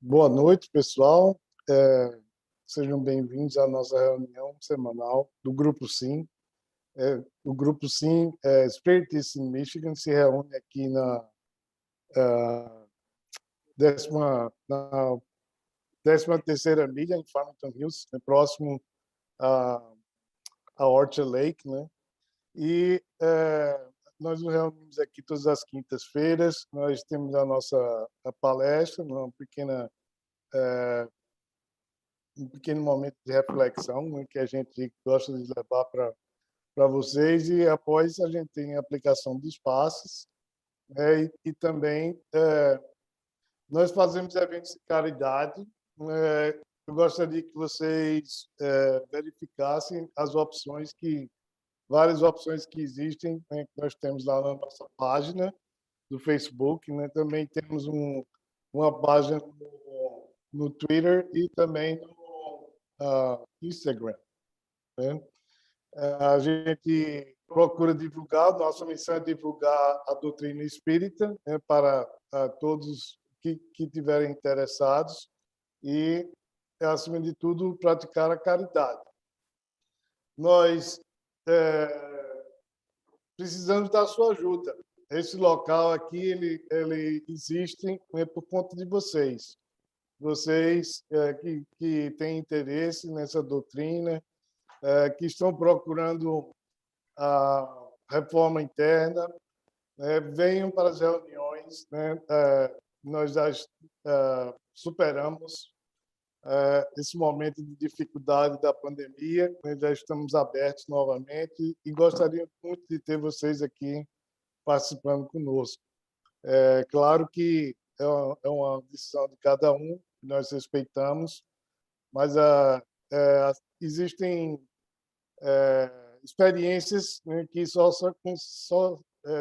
Boa noite, pessoal. Sejam bem-vindos à nossa reunião semanal do Grupo Sim. O Grupo Sim, Spiritist in Michigan, se reúne aqui na 13ª milha, em Farmington Hills, próximo a Orchard Lake, né? E nós nos reunimos aqui todas as quintas-feiras. Nós temos a palestra, um pequeno momento de reflexão, né, que a gente gosta de levar para vocês, e após a gente tem a aplicação de passos, né, e também nós fazemos eventos de caridade. Eu gostaria que vocês verificassem várias opções que existem, né, que nós temos lá na nossa página do Facebook, né? Também temos uma página no Twitter e também no Instagram, né? A gente procura divulgar, nossa missão é divulgar a doutrina espírita, né, para todos que tiverem interessados e, acima de tudo, praticar a caridade. Nós precisamos da sua ajuda. Esse local aqui ele existe, né, por conta de vocês. Vocês que têm interesse nessa doutrina, que estão procurando a reforma interna, venham para as reuniões, né? Nós já superamos esse momento de dificuldade da pandemia, nós já estamos abertos novamente e gostaria muito de ter vocês aqui participando conosco. É claro que é uma decisão de cada um, nós respeitamos, mas existem experiências, né, que só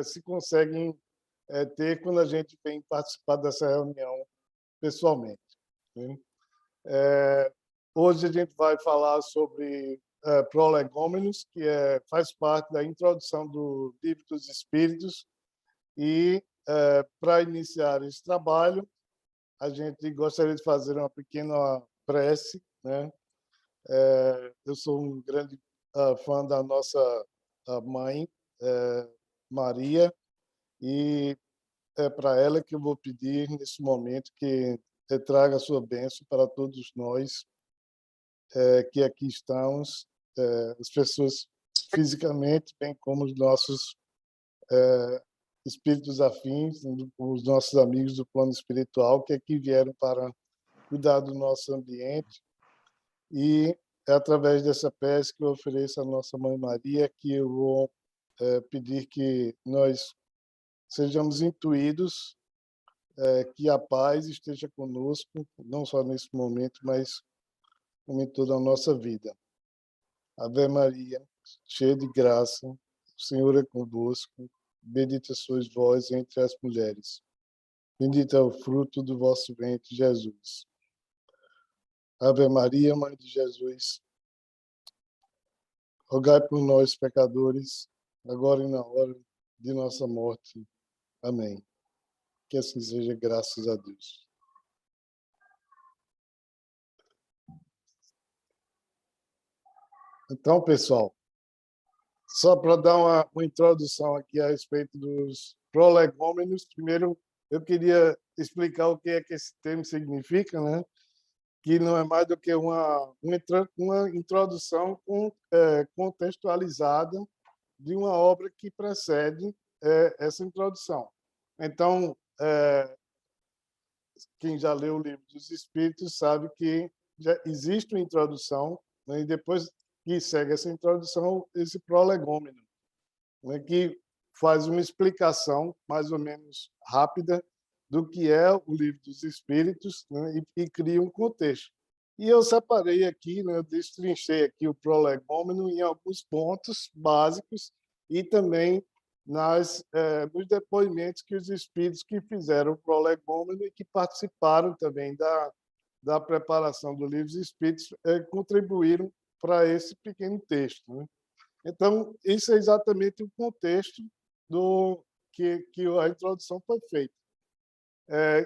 se conseguem ter quando a gente vem participar dessa reunião pessoalmente, né? Hoje a gente vai falar sobre prolegômenos, que faz parte da introdução do Livro dos Espíritos, e para iniciar esse trabalho, a gente gostaria de fazer uma pequena prece, né? Eu sou um grande fã da nossa mãe, Maria, e é para ela que eu vou pedir nesse momento que traga a sua bênção para todos nós que aqui estamos, as pessoas fisicamente, bem como os nossos espíritos afins, os nossos amigos do plano espiritual, que aqui vieram para cuidar do nosso ambiente. E é através dessa prece que eu ofereço à nossa Mãe Maria que eu vou pedir que nós sejamos intuídos, que a paz esteja conosco, não só nesse momento, mas como em toda a nossa vida. Ave Maria, cheia de graça, o Senhor é convosco, bendita sois vós entre as mulheres. Bendito é o fruto do vosso ventre, Jesus. Ave Maria, Mãe de Jesus, rogai por nós, pecadores, agora e na hora de nossa morte. Amém. Que assim seja, graças a Deus. Então, pessoal, só para dar uma introdução aqui a respeito dos prolegômenos, primeiro eu queria explicar o que é que esse termo significa, né? Que não é mais do que uma introdução contextualizada de uma obra que precede essa introdução. Então, quem já leu o Livro dos Espíritos sabe que já existe uma introdução, né, e depois que segue essa introdução, esse prolegômeno, né, que faz uma explicação mais ou menos rápida do que é o Livro dos Espíritos, né, e cria um contexto. E eu separei aqui, né, eu destrinchei aqui o prolegômeno em alguns pontos básicos e também nos depoimentos que os espíritos que fizeram o prolegômeno e que participaram também da preparação do Livro dos Espíritos contribuíram para esse pequeno texto, né? Então, isso é exatamente o contexto do que a introdução foi feita.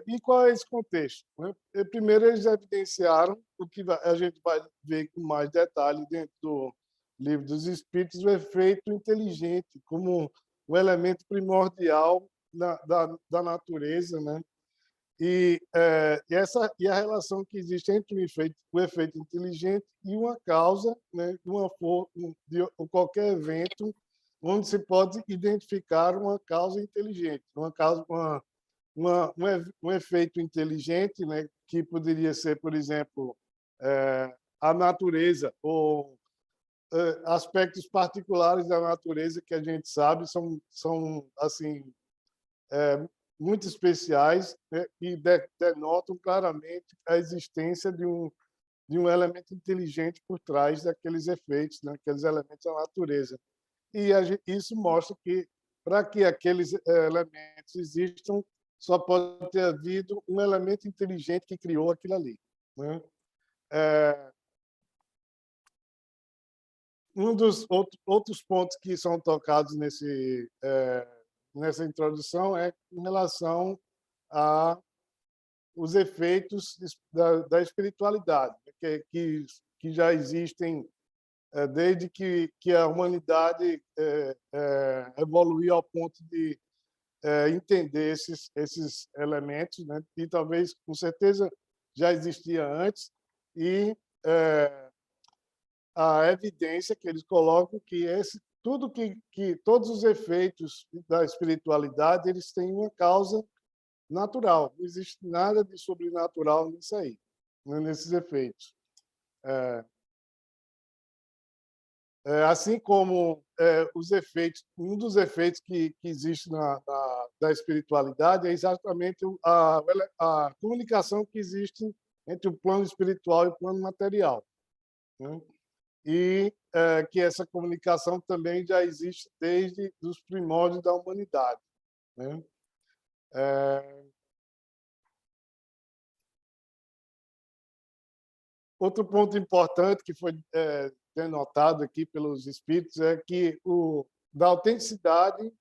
E qual é esse contexto, né? Primeiro, eles evidenciaram o que a gente vai ver com mais detalhe dentro do Livro dos Espíritos, o efeito inteligente como um elemento primordial da natureza, né? E a relação que existe entre o efeito inteligente e uma causa, né? De qualquer evento onde se pode identificar uma causa inteligente, uma causa, um efeito inteligente, né, que poderia ser, por exemplo, a natureza ou aspectos particulares da natureza que a gente sabe são assim muito especiais, né, e denotam claramente a existência de um elemento inteligente por trás daqueles efeitos, né, aqueles elementos da natureza. E isso mostra que, para que aqueles elementos existam, só pode ter havido um elemento inteligente que criou aquilo ali, né? Um dos outros pontos que são tocados nessa introdução é em relação a os efeitos da espiritualidade, que já existem desde que a humanidade evoluiu ao ponto de entender esses elementos, né? E talvez, com certeza, já existia antes, e a evidência que eles colocam que todos os efeitos da espiritualidade eles têm uma causa natural. Não existe nada de sobrenatural nisso aí, né, nesses efeitos. Assim como os efeitos, um dos efeitos que existe da espiritualidade é exatamente a comunicação que existe entre o plano espiritual e o plano material, né? E que essa comunicação também já existe desde os primórdios da humanidade, né? Outro ponto importante que foi denotado aqui pelos espíritos é que da autenticidade,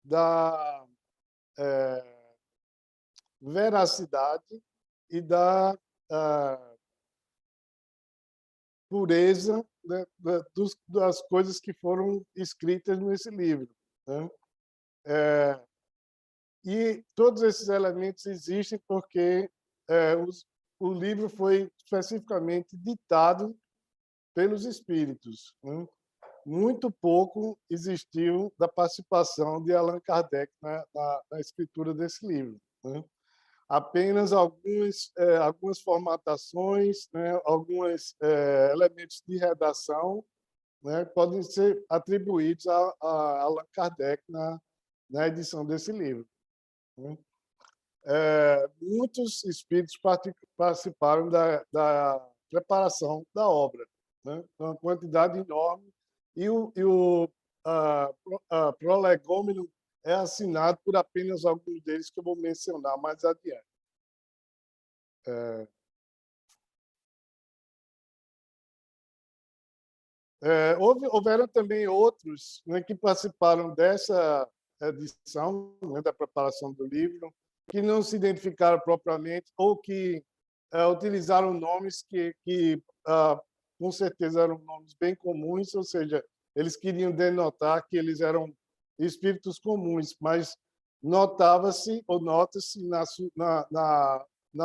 da veracidade e da pureza, né, das coisas que foram escritas nesse livro, né? E todos esses elementos existem porque o livro foi especificamente ditado pelos espíritos, né? Muito pouco existiu da participação de Allan Kardec na escritura desse livro, né? Apenas algumas formatações, né? Alguns elementos de redação, né? Podem ser atribuídos a Allan Kardec na edição desse livro, né? Muitos espíritos participaram da preparação da obra, né? Uma quantidade enorme, e o prolegômeno é assinado por apenas alguns deles, que eu vou mencionar mais adiante. Houveram também outros, né, que participaram dessa edição, né, da preparação do livro, que não se identificaram propriamente ou que utilizaram nomes que com certeza eram nomes bem comuns, ou seja, eles queriam denotar que eles eram espíritos comuns, mas notava-se ou nota-se na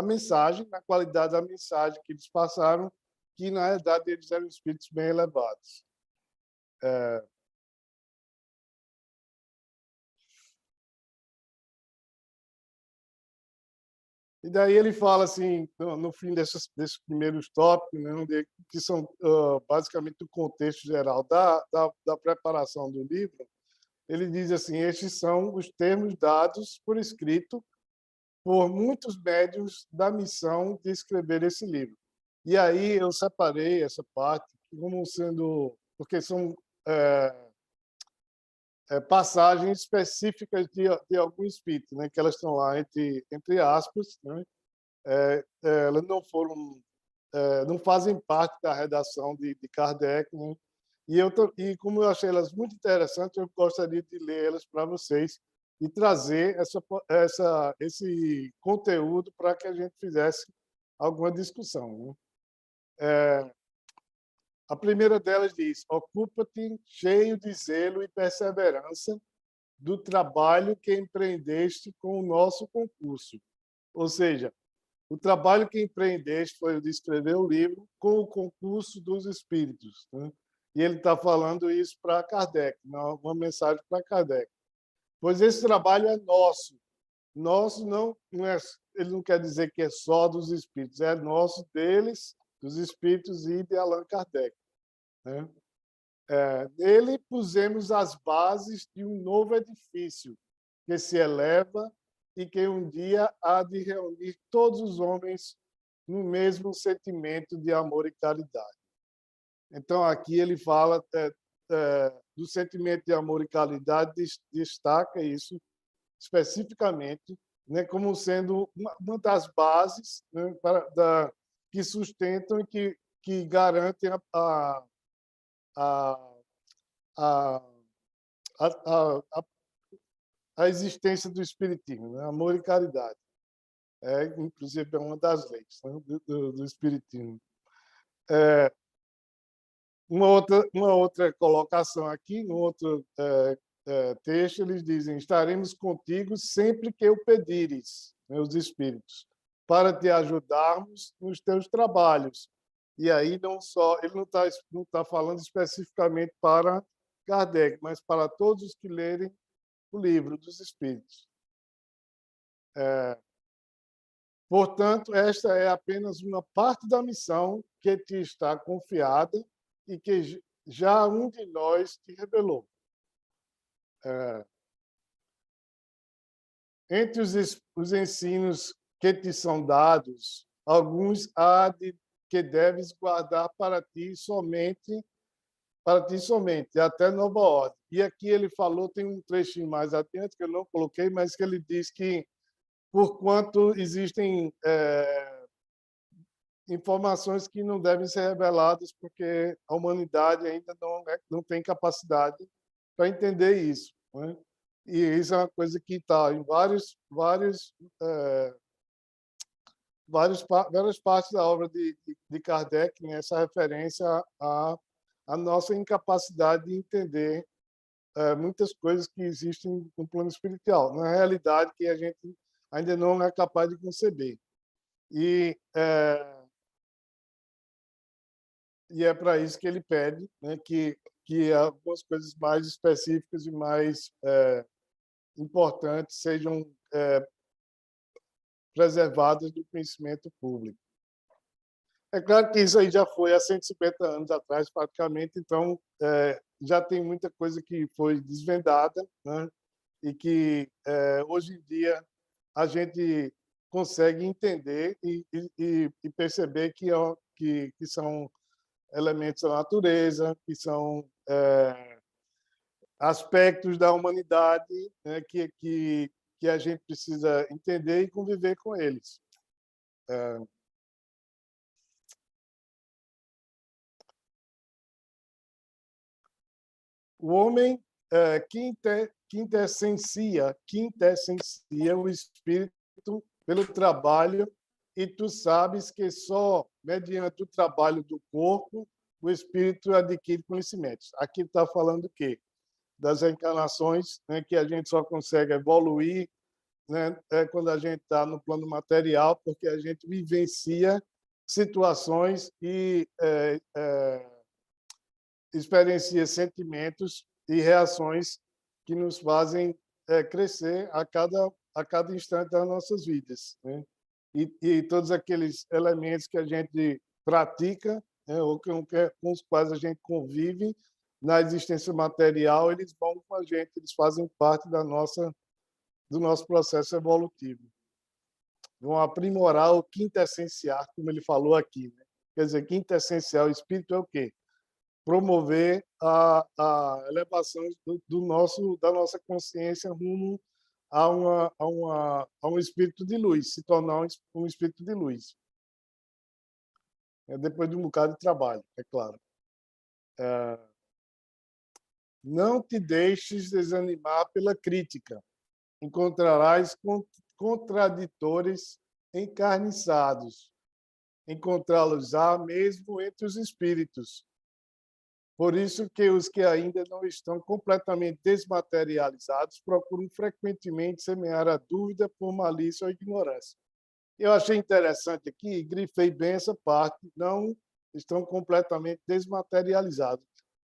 mensagem, na qualidade da mensagem que eles passaram, que na realidade eles eram espíritos bem elevados. E daí ele fala assim, no fim desses primeiros tópicos, né, que são basicamente o contexto geral da preparação do livro, ele diz assim: estes são os termos dados por escrito por muitos médiuns da missão de escrever esse livro. E aí eu separei essa parte como sendo, porque são passagens específicas de algum espírito, né, que elas estão lá entre aspas, né? Elas não fazem parte da redação de Kardec, né? E como eu achei elas muito interessantes, eu gostaria de ler elas para vocês, e trazer esse conteúdo para que a gente fizesse alguma discussão, né? A primeira delas diz: ocupa-te cheio de zelo e perseverança do trabalho que empreendeste com o nosso concurso. Ou seja, o trabalho que empreendeste foi o de escrever o livro com o concurso dos espíritos, né? E ele está falando isso para Kardec, uma mensagem para Kardec. Pois esse trabalho é nosso. Nosso não é, ele não quer dizer que é só dos espíritos, é nosso, deles, dos espíritos e de Allan Kardec, né? Nele pusemos as bases de um novo edifício que se eleva e que um dia há de reunir todos os homens no mesmo sentimento de amor e caridade. Então, aqui ele fala do sentimento de amor e caridade, destaca isso especificamente, né, como sendo uma das bases, né, que sustentam e que garantem a, a, a, a existência do Espiritismo, né? Amor e caridade. Inclusive, é uma das leis, né, do Espiritismo. Uma outra colocação aqui, no outro texto, eles dizem: estaremos contigo sempre que o pedires, meus espíritos, para te ajudarmos nos teus trabalhos. E aí ele não está falando especificamente para Kardec, mas para todos os que lerem o livro dos Espíritos. Portanto, esta é apenas uma parte da missão que te está confiada e que já um de nós te revelou. Entre os ensinos que te são dados, alguns há de que deves guardar para ti somente, até nova ordem. E aqui ele falou, tem um trechinho mais adiante que eu não coloquei, mas que ele diz que, porquanto existem informações que não devem ser reveladas, porque a humanidade ainda não tem capacidade para entender isso, né? E isso é uma coisa que está em várias partes da obra de Kardec, né? Essa referência à nossa incapacidade de entender muitas coisas que existem no plano espiritual, na realidade que a gente ainda não é capaz de conceber. E é para isso que ele pede, né, que algumas coisas mais específicas e mais importantes sejam preservadas do conhecimento público. É claro que isso aí já foi há 150 anos atrás, praticamente, então já tem muita coisa que foi desvendada, né, e que hoje em dia a gente consegue entender e perceber que são elementos da natureza, que são aspectos da humanidade, né, que a gente precisa entender e conviver com eles. O homem quintessencia o espírito pelo trabalho, e tu sabes que só mediante o trabalho do corpo o espírito adquire conhecimentos. Aqui está falando o quê? Das reencarnações, né, que a gente só consegue evoluir, né, quando a gente está no plano material, porque a gente vivencia situações e experiencia sentimentos e reações que nos fazem crescer a cada instante das nossas vidas, né? E todos aqueles elementos que a gente pratica, né, ou com os quais a gente convive na existência material, eles vão com a gente, eles fazem parte do nosso processo evolutivo. Vão aprimorar o quintessenciar, como ele falou aqui, né? Quer dizer, quintessencial, o espírito é o quê? Promover a elevação da nossa consciência rumo a um espírito de luz, se tornar um espírito de luz. Depois de um bocado de trabalho, é claro. Não te deixes desanimar pela crítica. encontrarás contraditores encarniçados. Encontrá-los-á mesmo entre os espíritos. Por isso que os que ainda não estão completamente desmaterializados procuram frequentemente semear a dúvida por malícia ou ignorância. Eu achei interessante aqui, grifei bem essa parte, não estão completamente desmaterializados.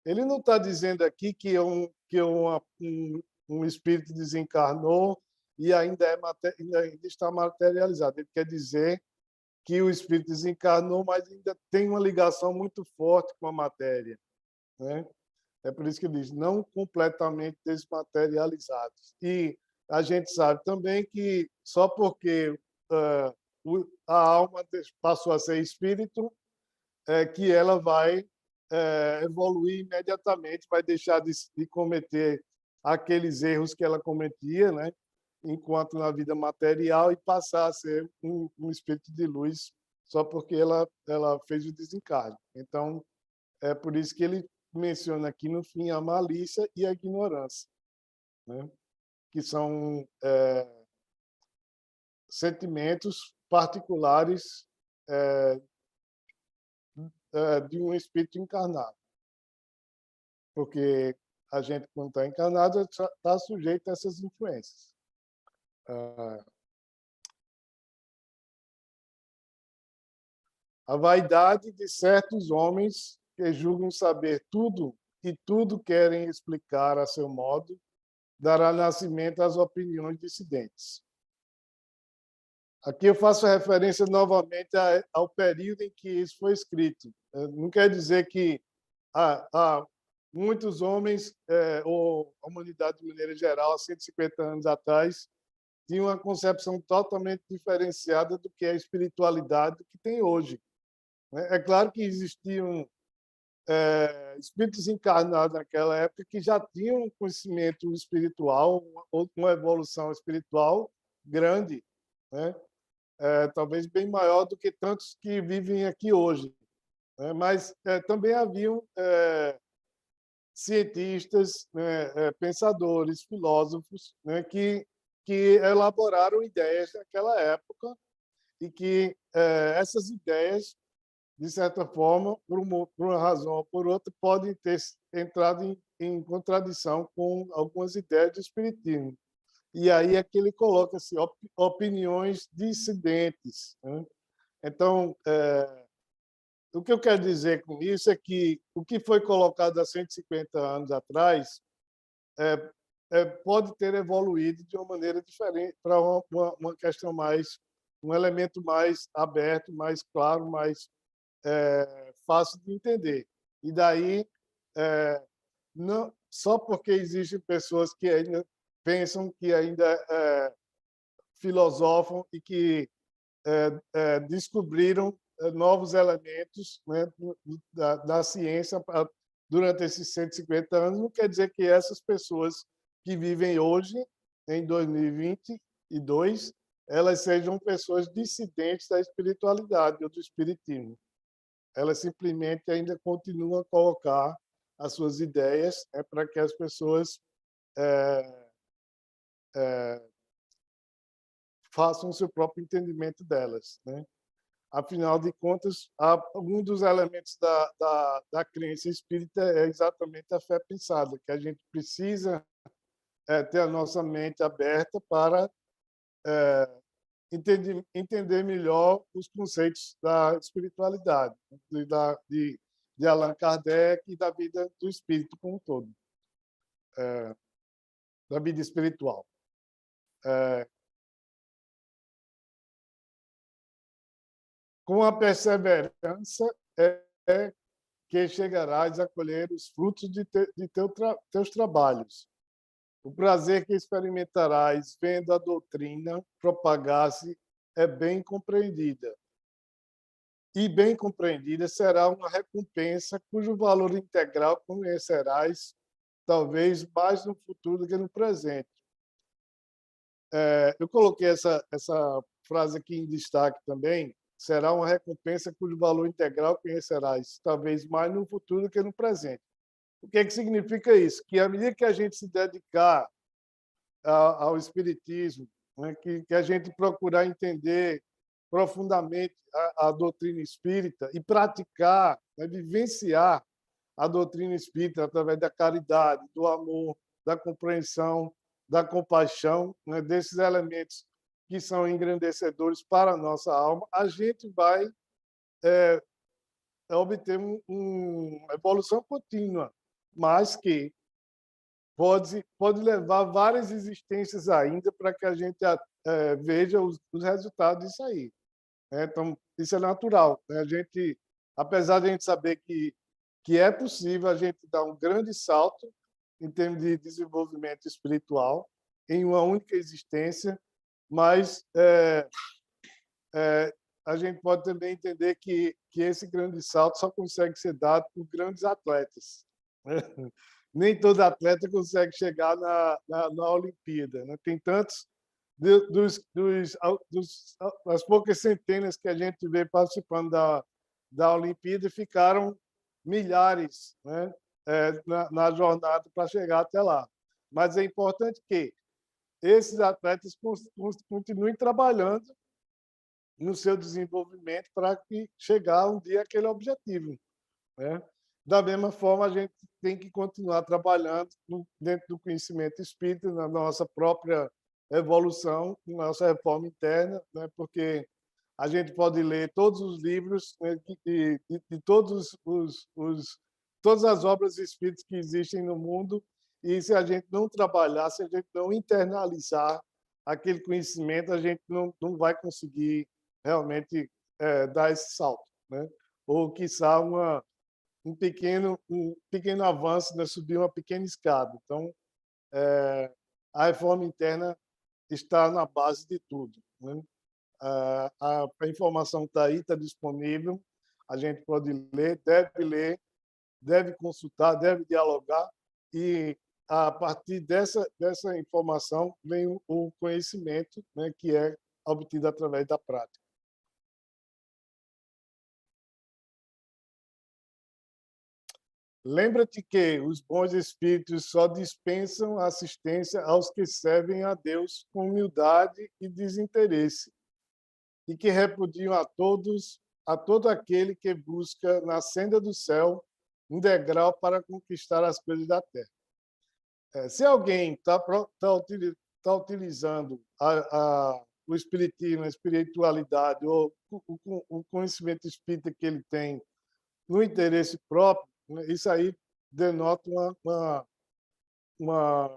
Ele não está dizendo aqui que um espírito desencarnou e ainda está materializado. Ele quer dizer que o espírito desencarnou, mas ainda tem uma ligação muito forte com a matéria, né? É por isso que ele diz, não completamente desmaterializados. E a gente sabe também que só porque a alma passou a ser espírito, que ela vai evoluir imediatamente, vai deixar de cometer aqueles erros que ela cometia, né? Enquanto na vida material, e passar a ser um espírito de luz só porque ela fez o desencarne. Então, é por isso que ele menciona aqui no fim a malícia e a ignorância, né? Que são sentimentos particulares de um espírito encarnado. Porque a gente, quando está encarnado, está sujeito a essas influências. A vaidade de certos homens que julgam saber tudo e tudo querem explicar a seu modo, dará nascimento às opiniões dissidentes. Aqui eu faço referência novamente ao período em que isso foi escrito. Não quer dizer que muitos homens, ou a humanidade de maneira geral, há 150 anos atrás, tinha uma concepção totalmente diferenciada do que é a espiritualidade que tem hoje. É claro que existiam espíritos encarnados naquela época que já tinham um conhecimento espiritual, uma evolução espiritual grande, né? Talvez bem maior do que tantos que vivem aqui hoje. Mas também haviam cientistas, né, pensadores, filósofos, né, que elaboraram ideias naquela época e que essas ideias, de certa forma, por uma razão ou por outra, podem ter entrado em contradição com algumas ideias do espiritismo. E aí é que ele coloca assim, opiniões dissidentes, né? Então, o que eu quero dizer com isso é que o que foi colocado há 150 anos atrás pode ter evoluído de uma maneira diferente para uma questão mais, um elemento mais aberto, mais claro, mais fácil de entender. E daí, não só porque existem pessoas que ainda pensam, que ainda filosofam e que descobriram novos elementos, né, da ciência durante esses 150 anos, não quer dizer que essas pessoas que vivem hoje, em 2022, elas sejam pessoas dissidentes da espiritualidade ou do espiritismo. Elas simplesmente ainda continuam a colocar as suas ideias para que as pessoas façam o seu próprio entendimento delas, né? Afinal de contas, um dos elementos da crença espírita é exatamente a fé pensada, que a gente precisa ter a nossa mente aberta para entender melhor os conceitos da espiritualidade, de Allan Kardec e da vida do espírito como um todo, da vida espiritual. Com a perseverança é que chegarás a colher os frutos de teus trabalhos. O prazer que experimentarás vendo a doutrina propagar-se é bem compreendida. E bem compreendida será uma recompensa cujo valor integral conhecerás, talvez mais no futuro do que no presente. Eu coloquei essa frase aqui em destaque também. Será uma recompensa cujo valor integral conhecerás, talvez mais no futuro do que no presente. O que é que significa isso? Que à medida que a gente se dedicar ao Espiritismo, né, que a gente procurar entender profundamente a doutrina espírita e praticar, né, vivenciar a doutrina espírita através da caridade, do amor, da compreensão, da compaixão, né, desses elementos que são engrandecedores para a nossa alma, a gente vai obter uma evolução contínua, mas que pode levar várias existências ainda para que a gente veja os resultados disso aí. Né? Então, isso é natural. Né? A gente, apesar de a gente saber que é possível a gente dar um grande salto em termos de desenvolvimento espiritual em uma única existência, mas a gente pode também entender que esse grande salto só consegue ser dado por grandes atletas. Né? Nem todo atleta consegue chegar na Olimpíada. Né? Tem tantos das poucas centenas que a gente vê participando da Olimpíada, ficaram milhares, né, na jornada para chegar até lá. Mas é importante que esses atletas continuem trabalhando no seu desenvolvimento para que chegar um dia àquele objetivo. Né? Da mesma forma, a gente tem que continuar trabalhando dentro do conhecimento espírita, na nossa própria evolução, na nossa reforma interna, né? Porque a gente pode ler todos os livros, né, de todas as obras espíritas que existem no mundo, e se a gente não trabalhar, se a gente não internalizar aquele conhecimento, a gente não vai conseguir realmente dar esse salto, né? Ou, quiçá, um pequeno avanço, né? Subir uma pequena escada. Então, a reforma interna está na base de tudo. Né? A informação está aí, está disponível, a gente pode ler, deve consultar, deve dialogar, e a partir dessa informação vem o conhecimento, né, que é obtido através da prática. Lembra-te que os bons espíritos só dispensam assistência aos que servem a Deus com humildade e desinteresse, e que repudiam a todo aquele que busca na senda do céu um degrau para conquistar as coisas da terra. Se alguém está utilizando o espiritismo, a espiritualidade ou o conhecimento espírita que ele tem no interesse próprio, né, isso aí denota uma,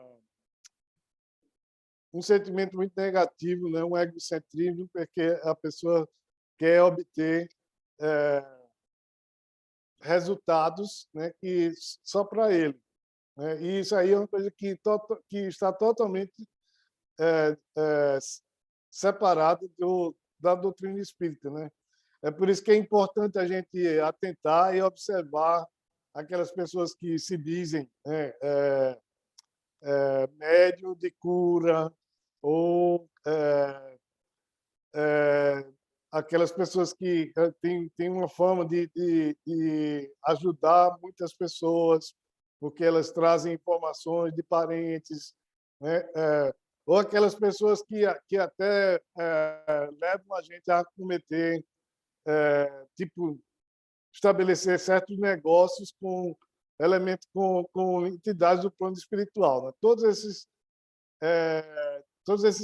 um sentimento muito negativo, né, um egocentrismo, porque a pessoa quer obter resultados, né, que só para ele. Né? E isso aí é uma coisa que está totalmente separada da doutrina espírita. Né? É por isso que é importante a gente atentar e observar aquelas pessoas que se dizem, né, médium de cura, ou aquelas pessoas que têm uma forma de ajudar muitas pessoas, porque elas trazem informações de parentes, né? Ou aquelas pessoas que até levam a gente a cometer, tipo, estabelecer certos negócios com elementos, com entidades do plano espiritual. Né? Todos esses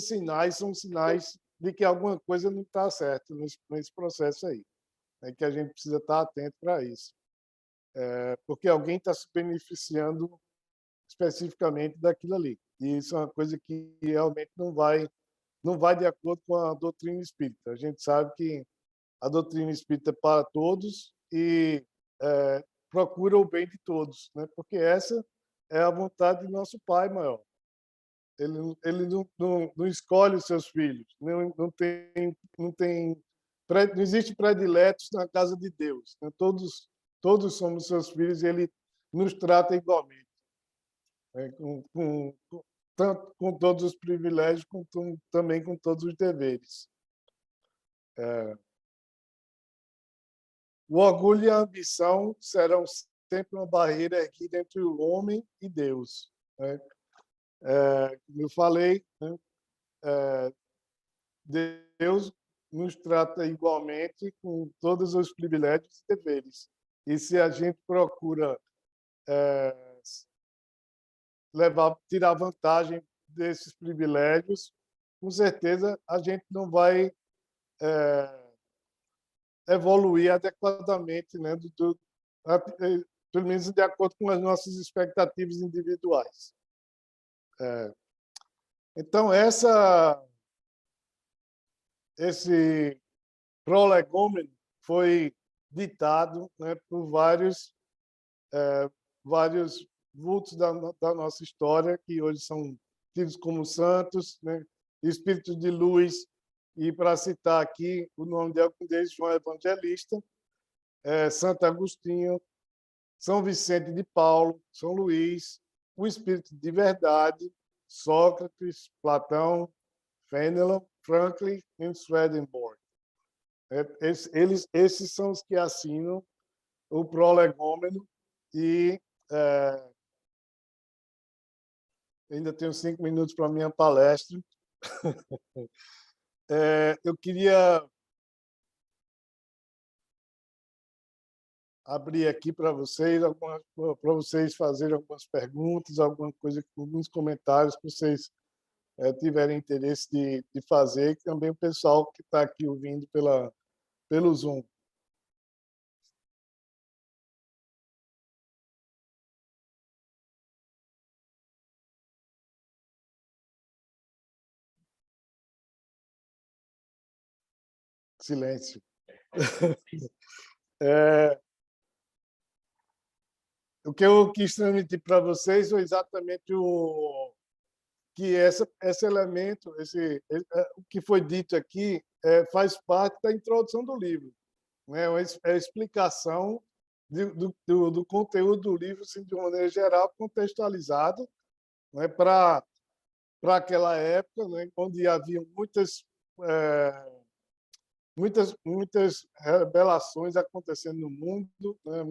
sinais são sinais de que alguma coisa não está certa nesse processo aí, né? Que a gente precisa estar atento para isso, porque alguém está se beneficiando especificamente daquilo ali. E isso é uma coisa que realmente não vai de acordo com a doutrina espírita. A gente sabe que a doutrina espírita é para todos e procura o bem de todos, né? Porque essa é a vontade de nosso Pai maior. Ele não escolhe os seus filhos, não existe prediletos na casa de Deus. Né? Todos somos seus filhos e ele nos trata igualmente, né? Tanto com todos os privilégios, como também com todos os deveres. O orgulho e a ambição serão sempre uma barreira erguida entre o homem e Deus. Né? Como eu falei, né, Deus nos trata igualmente com todos os privilégios e deveres. E se a gente procura tirar vantagem desses privilégios, com certeza a gente não vai evoluir adequadamente, né, pelo menos de acordo com as nossas expectativas individuais. Então, esse prolegômeno foi ditado, né, por vários vultos da nossa história, que hoje são tidos como santos, né, espíritos de luz, e, para citar aqui, o nome de algum deles, João Evangelista, Santo Agostinho, São Vicente de Paulo, São Luís, o Espírito de Verdade, Sócrates, Platão, Fenelon, Franklin e Swedenborg. Esses são os que assinam o prolegômeno e ainda tenho 5 minutos para a minha palestra. Eu queria abrir aqui para vocês fazerem algumas perguntas, alguma coisa, alguns comentários que vocês tiverem interesse de fazer, e também o pessoal que está aqui ouvindo pelo Zoom. Silêncio. O que eu quis transmitir para vocês foi exatamente que esse elemento, o que foi dito aqui, faz parte da introdução do livro. É a explicação do conteúdo do livro, assim, de uma maneira geral, contextualizado, né, para aquela época, né, onde havia muitas revelações acontecendo no mundo, né,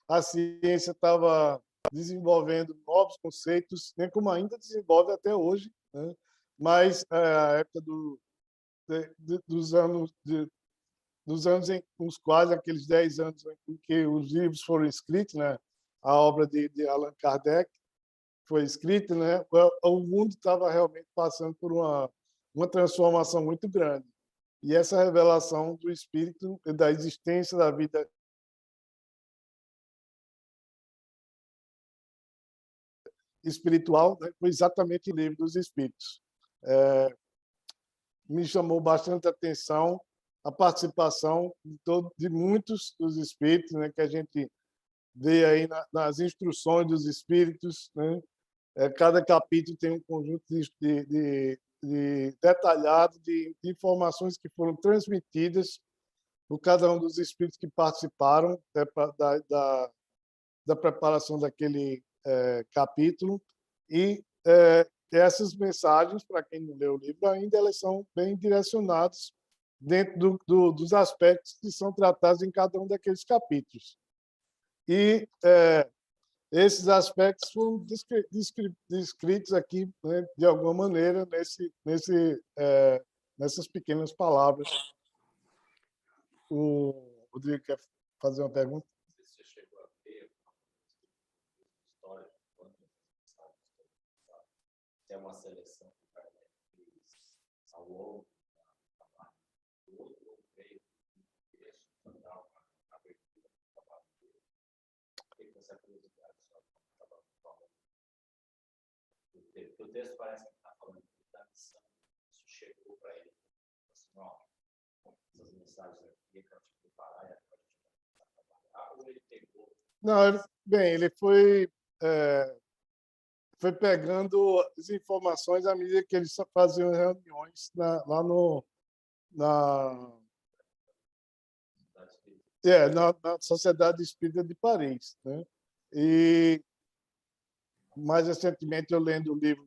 a ciência estava desenvolvendo novos conceitos, nem como ainda desenvolve até hoje, né, mas a época dos anos em os quais, aqueles 10 anos em que os livros foram escritos, né, a obra de Allan Kardec foi escrita, né, o mundo estava realmente passando por uma transformação muito grande. E essa revelação do espírito, da existência da vida espiritual, né, foi exatamente o livro dos Espíritos. Me chamou bastante atenção a participação de muitos dos espíritos, né, que a gente vê aí nas instruções dos espíritos, né? Cada capítulo tem um conjunto detalhado de informações que foram transmitidas por cada um dos espíritos que participaram da preparação daquele capítulo. E essas mensagens, para quem não leu o livro ainda, elas são bem direcionadas dentro dos aspectos que são tratados em cada um daqueles capítulos. E esses aspectos foram descritos aqui, né, de alguma maneira, nessas pequenas palavras. O Rodrigo quer fazer uma pergunta? Você chegou a ver história tem uma seleção que vai ao longo do outro veio mandar uma abertura do trabalho dele. Tem essa curiosidade só o texto parece que está falando da missão, isso chegou para ele. Assim, ó, essas mensagens aqui para te preparar e para te trabalhar, ou ele pegou? Não, bem, ele foi pegando as informações à medida que eles faziam reuniões lá na Sociedade Espírita de Paris, né? E mais recentemente eu lendo o livro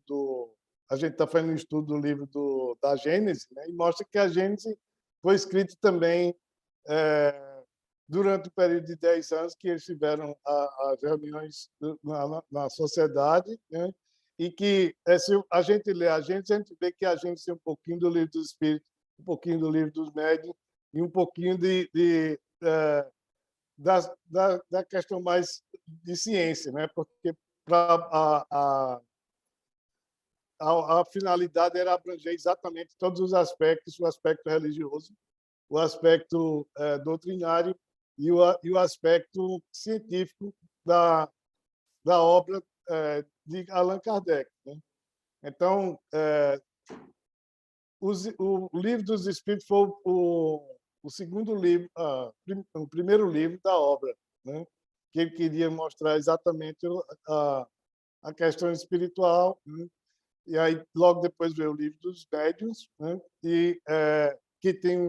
a gente está fazendo um estudo do livro da Gênese, né? E mostra que a Gênese foi escrita também durante o período de 10 anos que eles tiveram as reuniões na sociedade, né? e que, se a gente lê a gente vê que a gente tem um pouquinho do Livro dos Espíritos, um pouquinho do Livro dos Médiuns e um pouquinho da questão mais de ciência, né? Porque a finalidade era abranger exatamente todos os aspectos, o aspecto religioso, o aspecto doutrinário e o aspecto científico da obra de Allan Kardec, né? Então, o Livro dos Espíritos foi o segundo livro, o primeiro livro da obra, né? Que ele queria mostrar exatamente a questão espiritual, né? E aí logo depois veio o Livro dos Médiuns, né? E que tem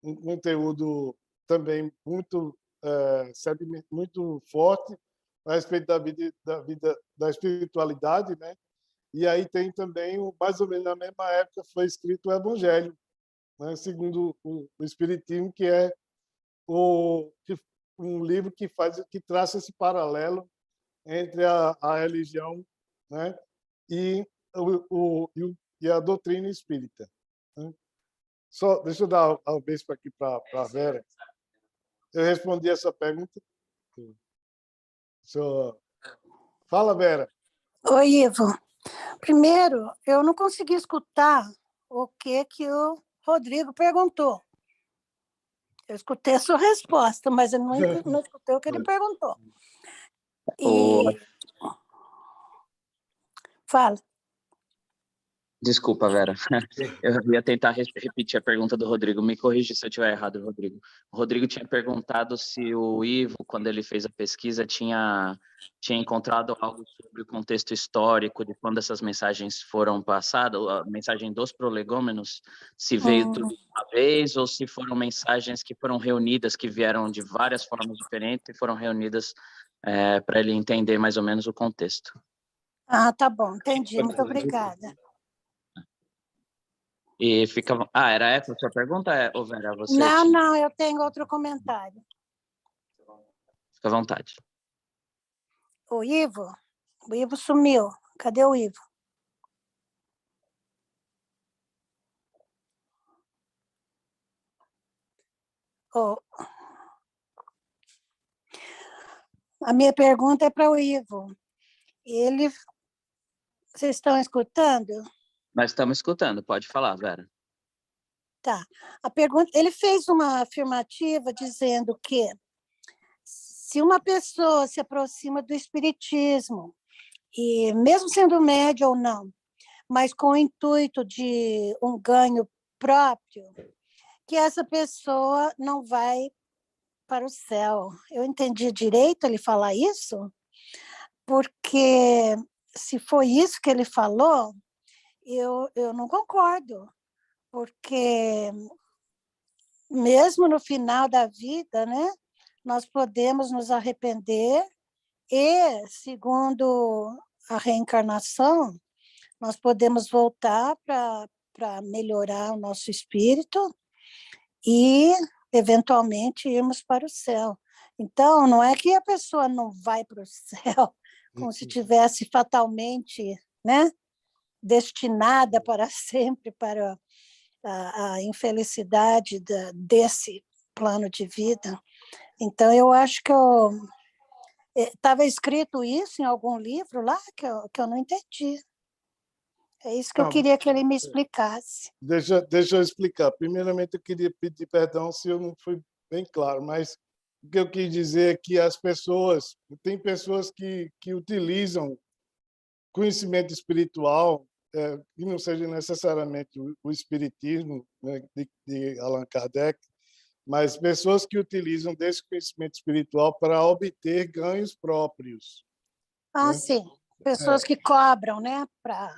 um conteúdo também muito forte a respeito da espiritualidade, né? E aí tem também, mais ou menos na mesma época, foi escrito o Evangelho, né? Segundo o Espiritismo, que é um livro que traça esse paralelo entre a religião, né? e, e a doutrina espírita, né? Só, deixa eu dar a vez aqui para a Vera. Eu respondi essa pergunta. Fala, Vera. Oi, Ivo. Primeiro, eu não consegui escutar o que o Rodrigo perguntou. Eu escutei a sua resposta, mas eu não escutei o que ele perguntou. Fala. Desculpa, Vera. Eu ia tentar repetir a pergunta do Rodrigo. Me corrija se eu estiver errado, Rodrigo. O Rodrigo tinha perguntado se o Ivo, quando ele fez a pesquisa, tinha encontrado algo sobre o contexto histórico de quando essas mensagens foram passadas, a mensagem dos prolegômenos, se veio tudo de uma vez ou se foram mensagens que foram reunidas, que vieram de várias formas diferentes e foram reunidas para ele entender mais ou menos o contexto. Ah, tá bom, entendi. Muito obrigada. E fica... era essa a sua pergunta, Vera? Você não, eu tenho outro comentário. Fica à vontade. O Ivo sumiu. Cadê o Ivo? A minha pergunta é para o Ivo. Vocês estão escutando? Nós estamos escutando, pode falar, Vera. Tá. A pergunta, ele fez uma afirmativa dizendo que se uma pessoa se aproxima do espiritismo, e mesmo sendo médio ou não, mas com o intuito de um ganho próprio, que essa pessoa não vai para o céu. Eu entendi direito ele falar isso? Porque se foi isso que ele falou, eu não concordo, porque mesmo no final da vida, né, nós podemos nos arrepender e, segundo a reencarnação, nós podemos voltar para melhorar o nosso espírito e, eventualmente, irmos para o céu. Então, não é que a pessoa não vai para o céu como se tivesse fatalmente, né, destinada para sempre para a infelicidade desse plano de vida. Então, eu acho que estava escrito isso em algum livro lá que eu não entendi. É isso que eu queria que ele me explicasse. Deixa eu explicar. Primeiramente, eu queria pedir perdão se eu não fui bem claro, mas o que eu quis dizer é que tem pessoas que utilizam conhecimento espiritual, que não seja necessariamente o espiritismo, né, de Allan Kardec, mas pessoas que utilizam desse conhecimento espiritual para obter ganhos próprios. Ah, né? Sim. Pessoas que cobram, né?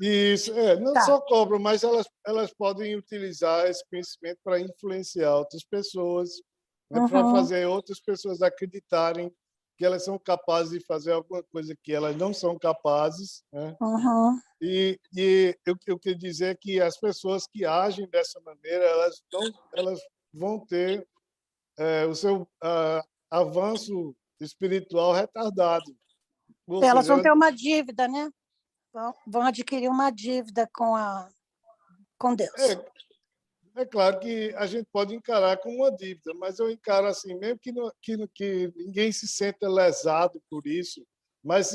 Isso, não só cobram, mas elas podem utilizar esse conhecimento para influenciar outras pessoas, né, para fazer outras pessoas acreditarem que elas são capazes de fazer alguma coisa que elas não são capazes, né? E eu queria dizer que as pessoas que agem dessa maneira, elas vão ter o seu avanço espiritual retardado. Elas vão ter uma dívida, né? vão adquirir uma dívida com Deus. É claro que a gente pode encarar como uma dívida, mas eu encaro assim, mesmo que ninguém se sinta lesado por isso, mas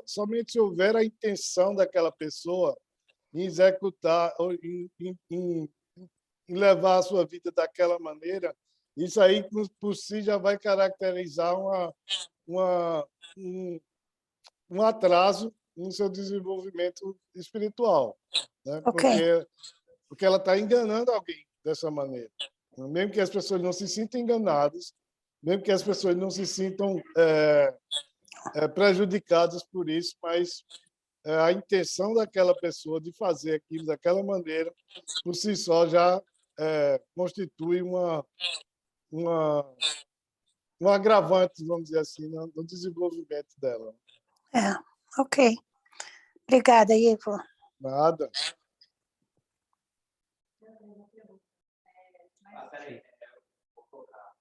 somente se houver a intenção daquela pessoa em executar, ou em levar a sua vida daquela maneira, isso aí, por si, já vai caracterizar um atraso no seu desenvolvimento espiritual, né? Ok. Porque ela está enganando alguém dessa maneira. Mesmo que as pessoas não se sintam enganadas, mesmo que as pessoas não se sintam prejudicadas por isso, mas a intenção daquela pessoa de fazer aquilo daquela maneira, por si só, já constitui um agravante, vamos dizer assim, no desenvolvimento dela. Ok. Obrigada, Ivo. Nada. Peraí, vou colocar.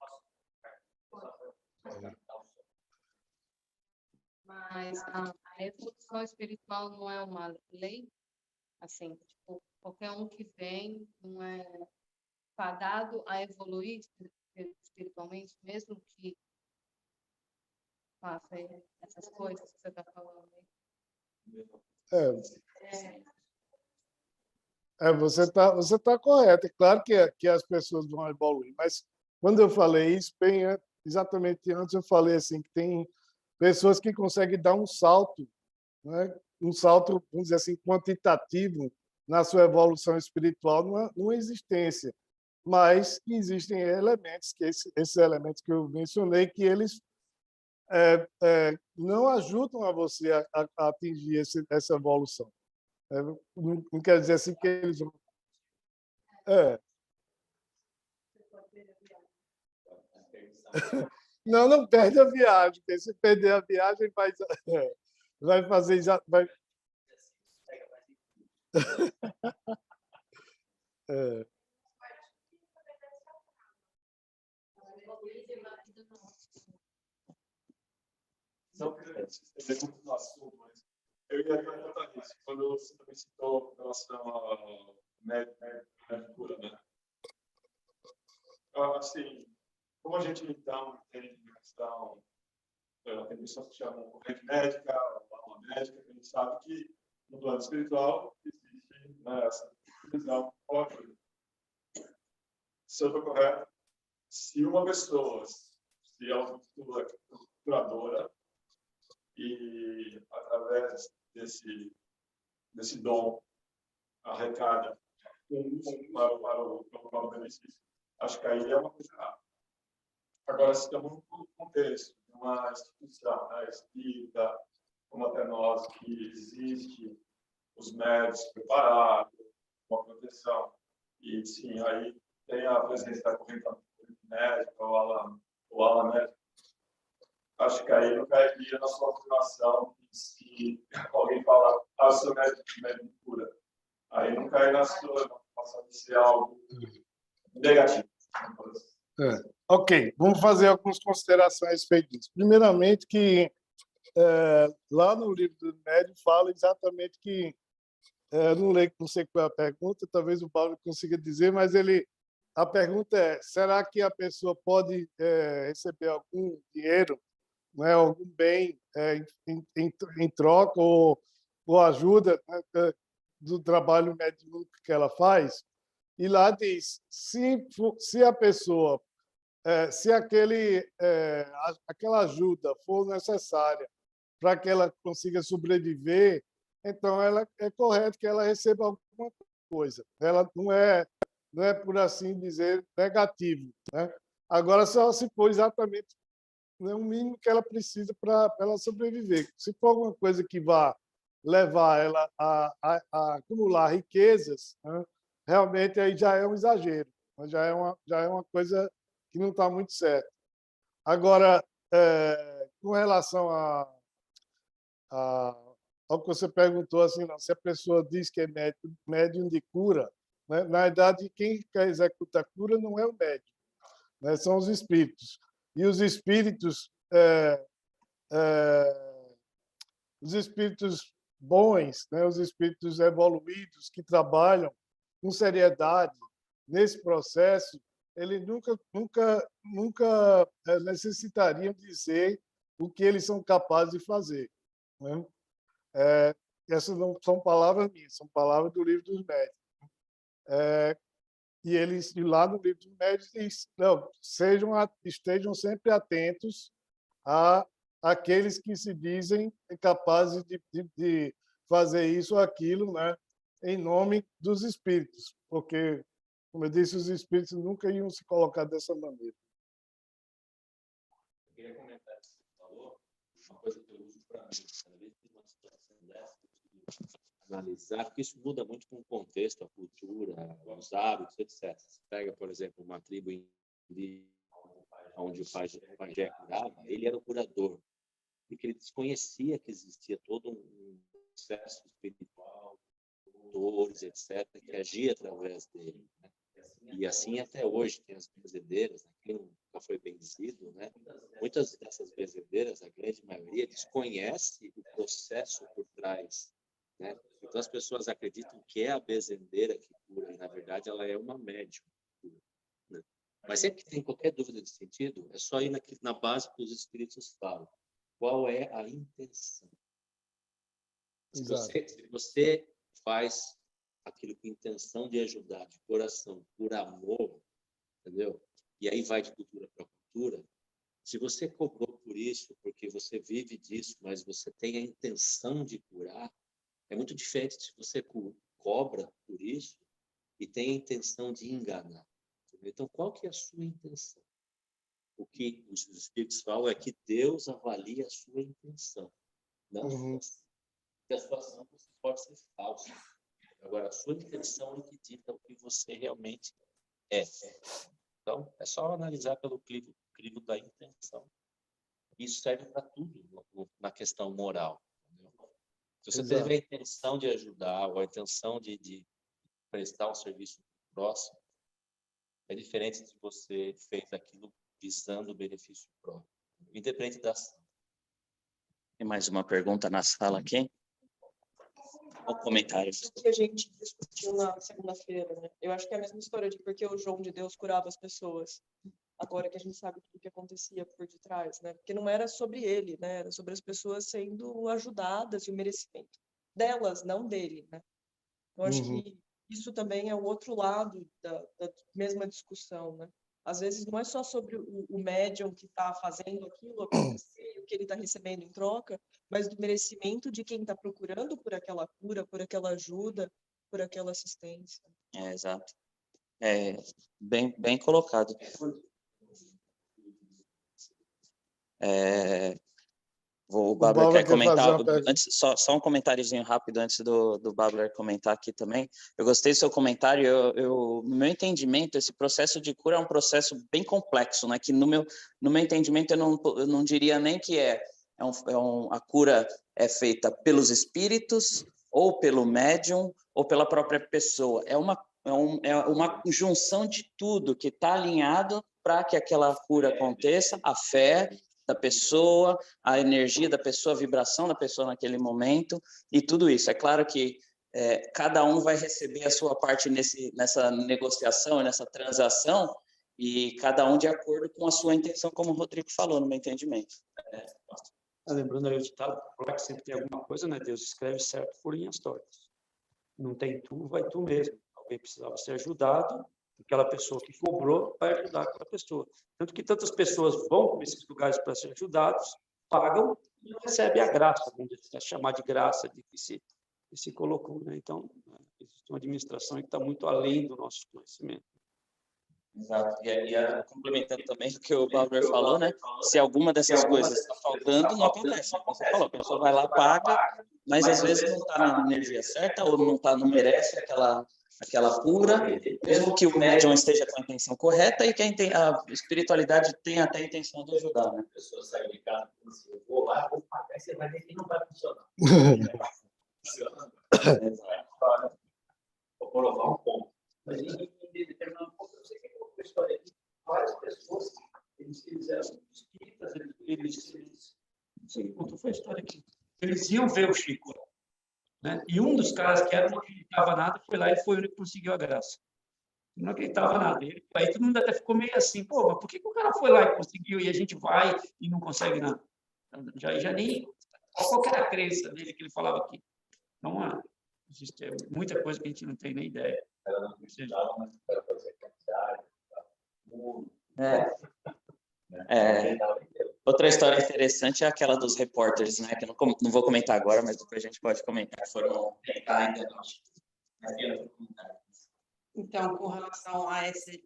Mas a evolução espiritual não é uma lei? Assim, tipo, qualquer um que vem não é fadado a evoluir espiritualmente, mesmo que faça essas coisas que você está falando aí. Você tá correto. É claro que as pessoas vão evoluir, mas quando eu falei isso, bem exatamente antes, eu falei assim que tem pessoas que conseguem dar um salto, né? Um salto, vamos dizer assim, quantitativo na sua evolução espiritual, numa existência. Mas existem elementos, esses elementos que eu mencionei, que eles não ajudam a você a atingir essa evolução. Não quer dizer assim que eles vão. Não perde a viagem, porque se perder a viagem, vai fazer. Não queria estender muito no assunto, mas eu ia perguntar isso. Quando você também citou em relação ao cura, né? Assim, como a gente então entende a questão, tem pessoas que chamam corrente médica, alma médica, a gente sabe que no plano espiritual existe, né, essa visão óbvia. Se eu estou correto, se uma pessoa se auto-intitula curadora, e através desse dom arrecada para o benefício. Acho que aí é uma coisa errada. Agora, se estamos no contexto de uma instituição, né, espírita, como até nós, que existe os médicos preparados, uma proteção, e sim, aí tem a presença da corrente médica ou ala médica. Acho que aí não cairia na sua afirmação se alguém falar, eu sou médico de cura. Aí não cai na sua afirmação de ser algo negativo. Ok, vamos fazer algumas considerações a respeito disso. Primeiramente, que lá no livro do médium fala exatamente que, não sei qual é a pergunta, talvez o Paulo consiga dizer, mas a pergunta é, será que a pessoa pode receber algum dinheiro, né, algum bem em troca ou ajuda, né, do trabalho médico que ela faz? E lá diz, se a pessoa, se aquela ajuda for necessária para que ela consiga sobreviver, então é correto que ela receba alguma coisa. Ela não é, por assim dizer, negativo, né? Agora, só se for exatamente o mínimo que ela precisa para ela sobreviver. Se for alguma coisa que vá levar ela a acumular riquezas, né, realmente aí já é um exagero, já é uma coisa que não está muito certa. Agora, com relação ao que você perguntou, assim, não, se a pessoa diz que é médium de cura, né, na verdade, quem quer executar a cura não é o médium, né, são os espíritos. E os espíritos bons, né, os espíritos evoluídos que trabalham com seriedade nesse processo, eles nunca necessitariam dizer o que eles são capazes de fazer, né? Essas não são palavras minhas, são palavras do Livro dos Médiuns. E lá no Livro dos Médiuns diz, não, estejam sempre atentos a aqueles que se dizem capazes de fazer isso ou aquilo, né, em nome dos espíritos, porque, como eu disse, os espíritos nunca iam se colocar dessa maneira. Eu queria comentar o que você falou, uma coisa que eu uso para mim, cada vez que uma situação dessa, analisar, porque isso muda muito com o contexto, a cultura, os hábitos, etc. Você pega, por exemplo, uma tribo onde o pajé curava, ele era o curador, porque ele desconhecia que existia todo um processo espiritual, dores, etc., que agia através dele, né? E assim até hoje tem as benzedeiras, né? Quem nunca foi benzido, né? Muitas dessas benzedeiras, a grande maioria, desconhece o processo por trás, né? Então as pessoas acreditam que é a benzedeira que cura, e na verdade ela é uma médium, né? Mas sempre que tem qualquer dúvida de sentido, é só ir na base que os espíritos falam. Qual é a intenção? Se você faz aquilo com intenção de ajudar, de coração, por amor, entendeu? E aí vai de cultura para cultura. Se você cobrou por isso, porque você vive disso, mas você tem a intenção de curar, é muito diferente se você cobra por isso e tem a intenção de enganar. Entendeu? Então, qual que é a sua intenção? O que os espíritos falam é que Deus avalia a sua intenção, não a sua ação. Porque a sua ação pode ser falsa. Agora, a sua intenção é que dita o que você realmente é. Então, é só analisar pelo crivo da intenção. Isso serve para tudo na questão moral. Entendeu? Se você teve a intenção de ajudar ou a intenção de prestar um serviço próximo, é diferente se você fez aquilo visando o benefício próprio, independente da ação. Tem mais uma pergunta na sala aqui? Ou comentários? O que a gente discutiu na segunda-feira, né? Eu acho que é a mesma história de porque o João de Deus curava as pessoas. Agora que a gente sabe tudo o que acontecia por detrás, né? Porque não era sobre ele, né? Era sobre as pessoas sendo ajudadas e o merecimento delas, não dele, né? Eu acho que isso também é o outro lado da mesma discussão, né? Às vezes não é só sobre o médium que está fazendo aquilo acontecer, o que ele está recebendo em troca, mas do merecimento de quem está procurando por aquela cura, por aquela ajuda, por aquela assistência. Exato. Bem colocado. O Babler quer comentar, antes, só um comentáriozinho rápido antes do Babler comentar aqui também. Eu gostei do seu comentário, no meu entendimento, esse processo de cura é um processo bem complexo, né? Que no meu entendimento eu não diria nem que a cura é feita pelos espíritos, ou pelo médium, ou pela própria pessoa. É uma junção de tudo que está alinhado para que aquela cura aconteça, a fé da pessoa, a energia da pessoa, a vibração da pessoa naquele momento, e tudo isso. É claro que cada um vai receber a sua parte nessa negociação, nessa transação, e cada um de acordo com a sua intenção, como o Rodrigo falou, no meu entendimento. Lembrando aí o ditado popular que sempre tem alguma coisa, né? Deus escreve certo por linhas tortas. Não tem tu, vai tu mesmo. Alguém precisava ser ajudado, aquela pessoa que cobrou vai ajudar aquela pessoa. Tanto que tantas pessoas vão para esses lugares para ser ajudados, pagam e não recebem a graça, vamos chamar de graça de que se colocou, né? Então, existe uma administração que está muito além do nosso conhecimento. Exato. E complementando também o que o Babler falou, né? Se alguma dessas coisas está faltando, não acontece. Você falou, a pessoa vai lá, paga, mas às vezes não está na energia certa ou não merece aquela cura, mesmo que o médium esteja com a intenção correta e que a espiritualidade tenha até a intenção de ajudar, né? A pessoa sai de casa e diz, eu vou lá, vou pagar, e você vai ver que não vai funcionar. Vou provar um ponto. Mas em determinado ponto, eu sei que é uma história aqui. Várias pessoas, eles fizeram espíritas, Sim, contou foi a história aqui. Eles iam ver o Chico. né? E um dos caras que não acreditava nada foi lá e foi o único que conseguiu a graça. Não acreditava nada. Aí todo mundo até ficou meio assim, pô, mas por que o cara foi lá e conseguiu e a gente vai e não consegue nada? Já nem... Qual que era a crença dele que ele falava aqui? Então, existe muita coisa que a gente não tem nem ideia. Ela não acreditava, mas para fazer caridade, Outra história interessante é aquela dos repórteres, né? Que eu não vou comentar agora, mas depois a gente pode comentar. Foram tentar ainda não. Então, com relação a esse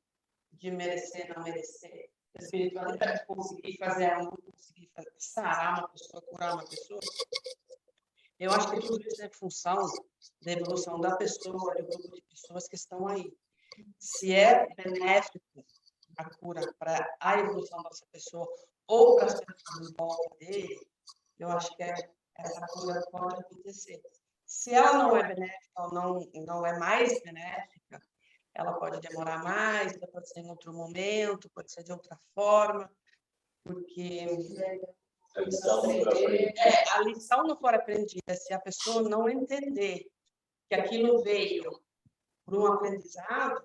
de merecer, não merecer, a espiritualidade conseguir fazer algo, conseguir sarar uma pessoa, curar uma pessoa, eu acho que tudo isso é função da evolução da pessoa, do grupo de pessoas que estão aí. Se é benéfico a cura para a evolução dessa pessoa ou para as pessoas em volta dele, eu acho que essa cura pode acontecer. Se ela não é benéfica ou não é mais benéfica, ela pode demorar mais, pode ser em outro momento, pode ser de outra forma, porque a lição não for aprendida, se a pessoa não entender que aquilo veio por um aprendizado,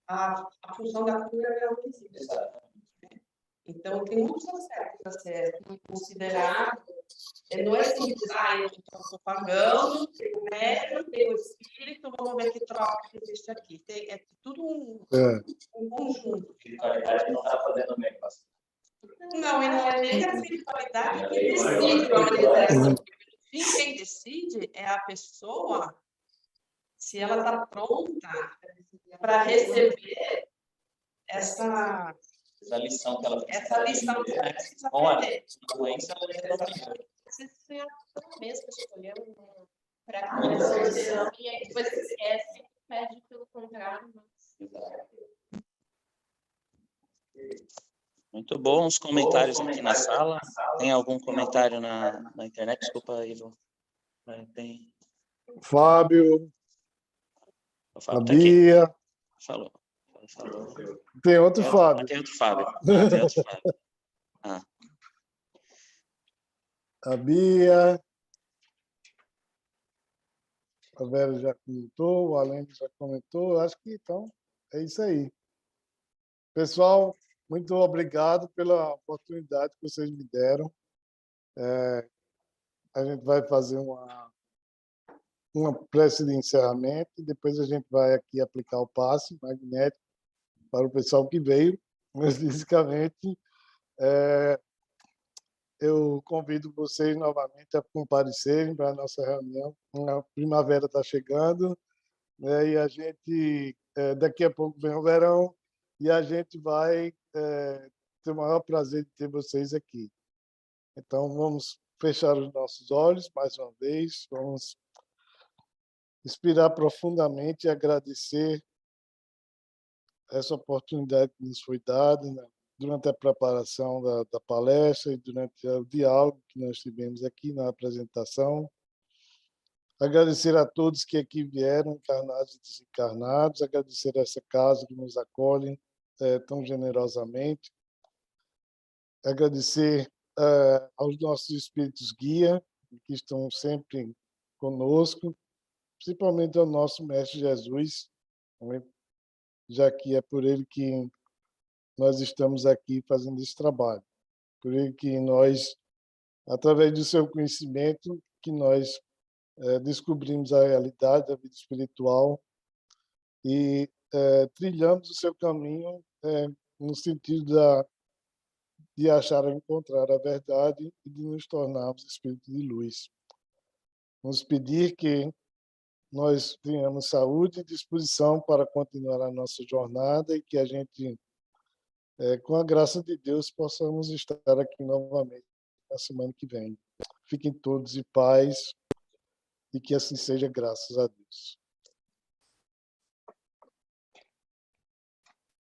a função da cura é o que existe. Então, tem muitos aspectos a ser considerado. Não é simples, eu estou pagando, tenho o médium, tenho o espírito, vamos ver que troca que existe aqui. É tudo um conjunto. A espiritualidade não está fazendo bem, pastor. Não, e não é nem a espiritualidade que decide a manifestação. No fim, quem decide é a pessoa, se ela está pronta para receber essa lição que ela essa lição que ela precisa aprender. Você é a mesma escolhendo para essa lição, e aí depois você esquece, pede pelo contrário. Muito bom os comentários aqui na sala. Tem algum comentário na internet? Desculpa, Ivo. Tem. Fábio, O a Fábio tá aqui. Bia. Falou. Tem outro Fábio. Tem outro Fábio. Tem outro Fábio. A Bia. A Vera já comentou, o Além já comentou. Acho que então é isso aí. Pessoal, muito obrigado pela oportunidade que vocês me deram. A gente vai fazer uma prece de encerramento e depois a gente vai aqui aplicar o passe magnético para o pessoal que veio. Mas, fisicamente, eu convido vocês novamente a comparecerem para a nossa reunião. A primavera está chegando, né, e a gente, daqui a pouco vem o verão, e a gente vai ter o maior prazer de ter vocês aqui. Então, vamos fechar os nossos olhos mais uma vez, vamos inspirar profundamente e agradecer essa oportunidade que nos foi dada, né, durante a preparação da palestra e durante o diálogo que nós tivemos aqui na apresentação. Agradecer a todos que aqui vieram, encarnados e desencarnados, agradecer a essa casa que nos acolhe tão generosamente, agradecer aos nossos espíritos guia, que estão sempre conosco, principalmente ao nosso Mestre Jesus, já que é por ele que nós estamos aqui fazendo esse trabalho, por ele que nós, através do seu conhecimento, que nós descobrimos a realidade da vida espiritual e trilhamos o seu caminho no sentido de achar e encontrar a verdade e de nos tornarmos espíritos de luz. Vamos pedir que nós tenhamos saúde e disposição para continuar a nossa jornada e que a gente, com a graça de Deus, possamos estar aqui novamente na semana que vem. Fiquem todos em paz e que assim seja, graças a Deus.